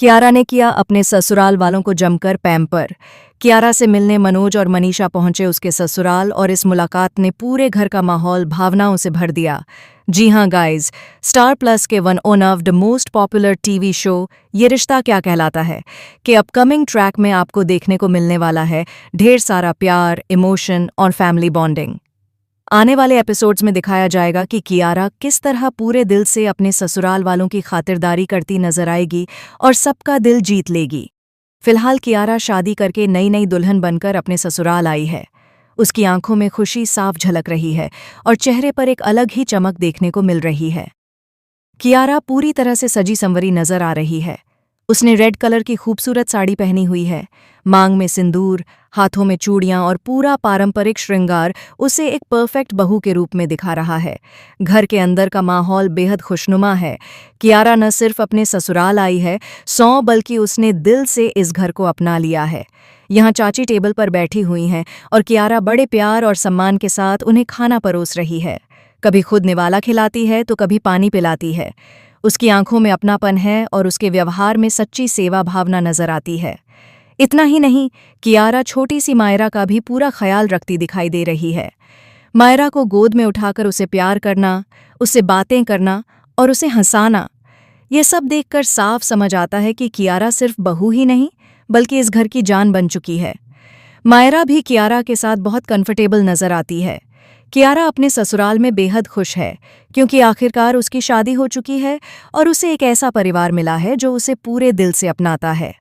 कियारा ने किया अपने ससुराल वालों को जमकर पैम्पर। कियारा से मिलने मनोज और मनीषा पहुंचे उसके ससुराल और इस मुलाकात ने पूरे घर का माहौल भावनाओं से भर दिया। जी हां गाइज, स्टार प्लस के one of the most popular TV show ये रिश्ता क्या कहलाता है कि अपकमिंग ट्रैक में आपको देखने को मिलने वाला है ढेर सारा प्यार, इमोशन और फैमिली बॉन्डिंग। आने वाले एपिसोड्स में दिखाया जाएगा कि कियारा किस तरह पूरे दिल से अपने ससुराल वालों की खातिरदारी करती नजर आएगी और सबका दिल जीत लेगी। फिलहाल कियारा शादी करके नई नई दुल्हन बनकर अपने ससुराल आई है। उसकी आंखों में खुशी साफ झलक रही है और चेहरे पर एक अलग ही चमक देखने को मिल रही है। कियारा पूरी तरह से सजी संवरी नजर आ रही है। उसने रेड कलर की खूबसूरत साड़ी पहनी हुई है। मांग में सिंदूर, हाथों में चूड़ियां और पूरा पारंपरिक श्रृंगार उसे एक परफेक्ट बहू के रूप में दिखा रहा है। घर के अंदर का माहौल बेहद खुशनुमा है। कियारा न सिर्फ अपने ससुराल आई है बल्कि उसने दिल से इस घर को अपना लिया है। यहाँ चाची टेबल पर बैठी हुई हैं और कियारा बड़े प्यार और सम्मान के साथ उन्हें खाना परोस रही है। कभी खुद निवाला खिलाती है तो कभी पानी पिलाती है। उसकी आंखों में अपनापन है और उसके व्यवहार में सच्ची सेवा भावना नजर आती है। इतना ही नहीं, कियारा छोटी सी मायरा का भी पूरा ख्याल रखती दिखाई दे रही है। मायरा को गोद में उठाकर उसे प्यार करना, उससे बातें करना और उसे हंसाना, ये सब देखकर साफ समझ आता है कि कियारा सिर्फ बहू ही नहीं बल्कि इस घर की जान बन चुकी है। मायरा भी कियारा के साथ बहुत कंफर्टेबल नजर आती है। कियारा अपने ससुराल में बेहद खुश है क्योंकि आखिरकार उसकी शादी हो चुकी है और उसे एक ऐसा परिवार मिला है जो उसे पूरे दिल से अपनाता है।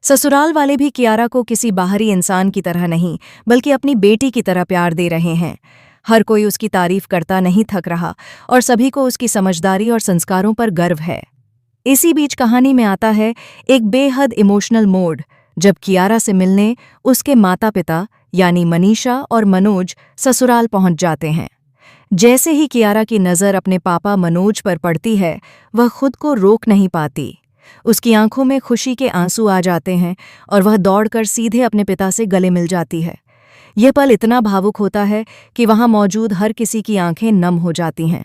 ससुराल वाले भी कियारा को किसी बाहरी इंसान की तरह नहीं बल्कि अपनी बेटी की तरह प्यार दे रहे हैं। हर कोई उसकी तारीफ करता नहीं थक रहा और सभी को उसकी समझदारी और संस्कारों पर गर्व है। इसी बीच कहानी में आता है एक बेहद इमोशनल मोड़, जब कियारा से मिलने उसके माता पिता यानी मनीषा और मनोज ससुराल पहुंच जाते हैं। जैसे ही कियारा की नज़र अपने पापा मनोज पर पड़ती है, वह खुद को रोक नहीं पाती। उसकी आंखों में खुशी के आंसू आ जाते हैं और वह दौड़कर सीधे अपने पिता से गले मिल जाती है। यह पल इतना भावुक होता है कि वहां मौजूद हर किसी की आंखें नम हो जाती हैं।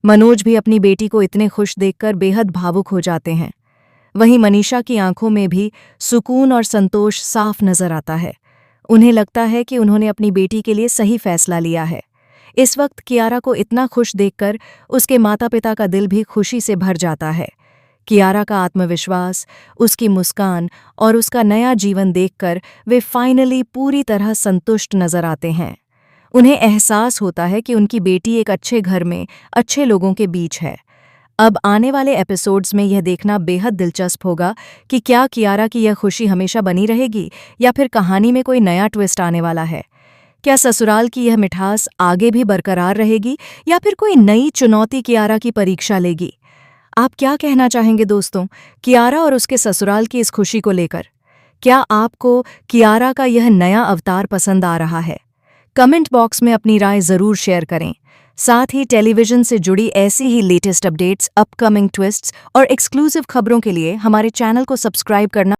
मनोज भी अपनी बेटी को इतने खुश देखकर बेहद भावुक हो जाते हैं। वहीं मनीषा की आंखों में भी सुकून और संतोष साफ नजर आता है। उन्हें लगता है कि उन्होंने अपनी बेटी के लिए सही फैसला लिया है। इस वक्त कियारा को इतना खुश देखकर उसके माता पिता का दिल भी खुशी से भर जाता है। कियारा का आत्मविश्वास, उसकी मुस्कान और उसका नया जीवन देखकर वे फाइनली पूरी तरह संतुष्ट नजर आते हैं। उन्हें एहसास होता है कि उनकी बेटी एक अच्छे घर में अच्छे लोगों के बीच है। अब आने वाले एपिसोड्स में यह देखना बेहद दिलचस्प होगा कि क्या कियारा की यह खुशी हमेशा बनी रहेगी या फिर कहानी में कोई नया ट्विस्ट आने वाला है। क्या ससुराल की यह मिठास आगे भी बरकरार रहेगी या फिर कोई नई चुनौती कियारा की परीक्षा लेगी। आप क्या कहना चाहेंगे दोस्तों, कियारा और उसके ससुराल की इस खुशी को लेकर? क्या आपको कियारा का यह नया अवतार पसंद आ रहा है? कमेंट बॉक्स में अपनी राय जरूर शेयर करें। साथ ही टेलीविजन से जुड़ी ऐसी ही लेटेस्ट अपडेट्स, अपकमिंग ट्विस्ट्स और एक्सक्लूसिव खबरों के लिए हमारे चैनल को सब्सक्राइब करना